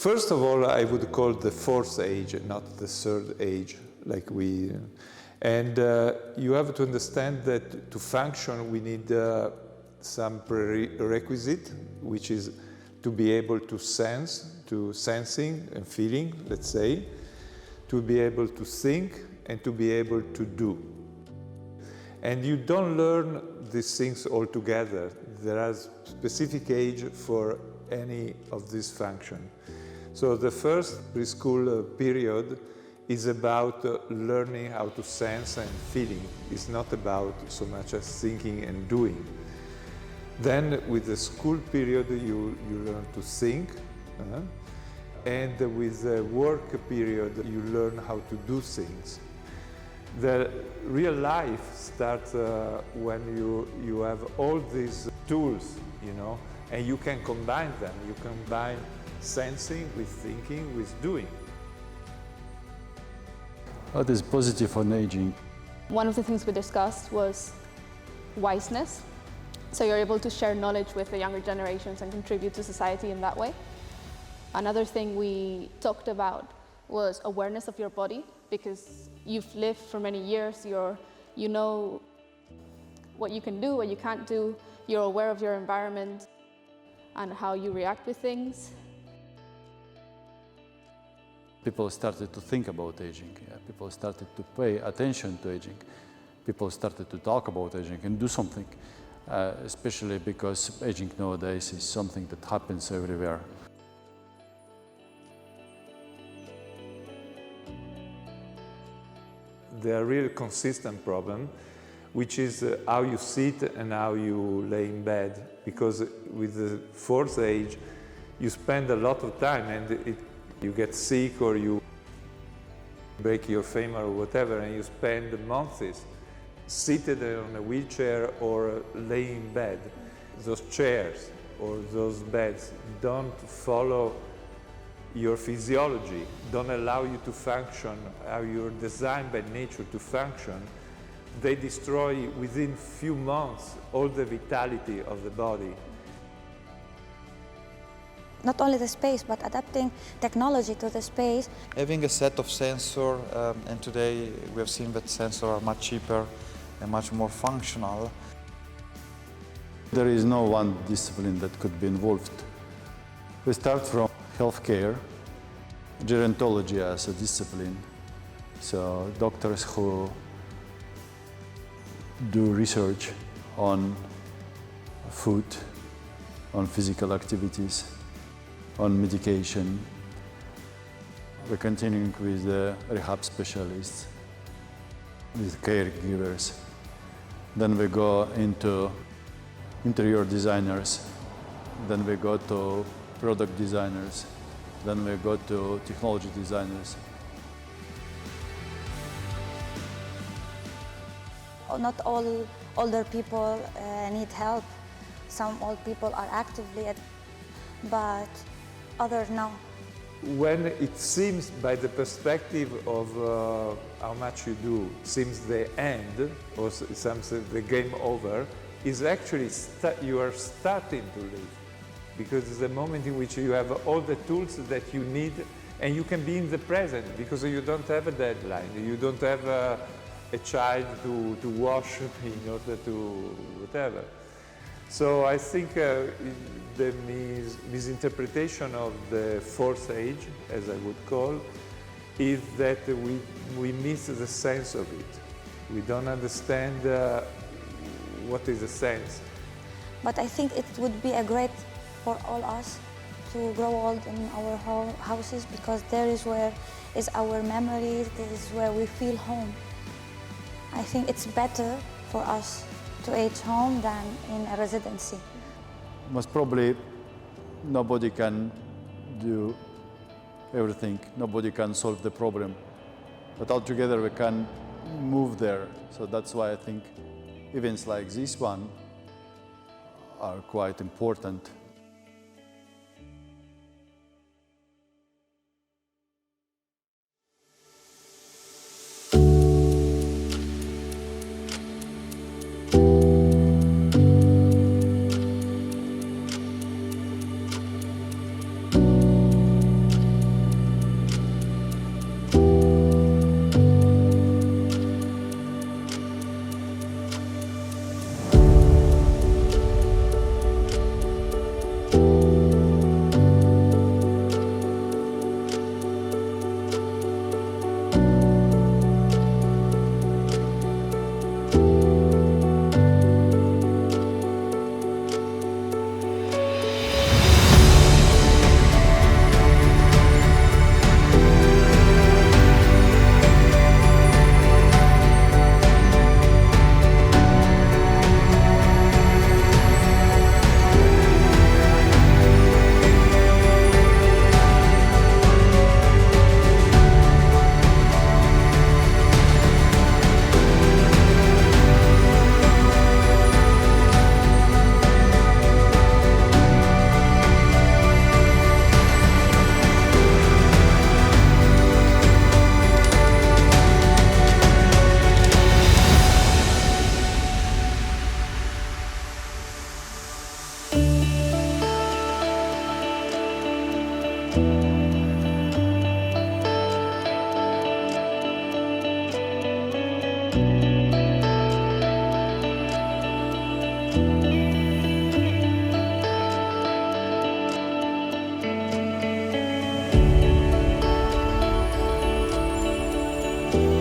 First of all, I would call the fourth age, not the third age, like we. And you have to understand that to function, we need some prerequisite, which is to be able to sense, to sensing and feeling, let's say, to be able to think and to be able to do. And you don't learn these things all together. There are specific age for any of these functions. So the first preschool period is about learning how to sense and feeling. It's not about so much as thinking and doing. Then with the school period you learn to think, and with the work period you learn how to do things. The real life starts when you have all these tools, you know, and you can combine them. You combine sensing with thinking, with doing. What is positive on aging? One of the things we discussed was wiseness. So you're able to share knowledge with the younger generations and contribute to society in that way. Another thing we talked about was awareness of your body, because you've lived for many years, you know what you can do, what you can't do, you're aware of your environment and how you react with things. People started to think about aging. People started to pay attention to aging. People started to talk about aging and do something, especially because aging nowadays is something that happens everywhere. There are really consistent problem, which is how you sit and how you lay in bed. Because with the fourth age, you spend a lot of time and you get sick or you break your femur or whatever, and you spend months seated on a wheelchair or laying in bed. Those chairs or those beds don't follow your physiology, don't allow you to function how you're designed by nature to function. They destroy within few months all the vitality of the body. Not only the space, but adapting technology to the space. Having a set of sensors, and today we have seen that sensors are much cheaper and much more functional. There is no one discipline that could be involved. We start from healthcare, gerontology as a discipline. So doctors who do research on food, on physical activities, on medication. We're continuing with the rehab specialists, with caregivers. Then we go into interior designers. Then we go to product designers. Then we go to technology designers. Not all older people need help. Some old people are actively, but others no. When it seems, by the perspective of how much you do, seems the end, or something, the game over, is actually you are starting to live. Because it's the moment in which you have all the tools that you need, and you can be in the present, because you don't have a deadline, you don't have a child to wash in order to whatever. So I think the misinterpretation of the fourth age, as I would call, is that we miss the sense of it. We don't understand what is the sense. But I think it would be a great for all us to grow old in our houses, because there is where is our memories, this is where we feel home. I think it's better for us to age home than in a residency. Most probably nobody can do everything, nobody can solve the problem, but altogether we can move there. So that's why I think events like this one are quite important. you.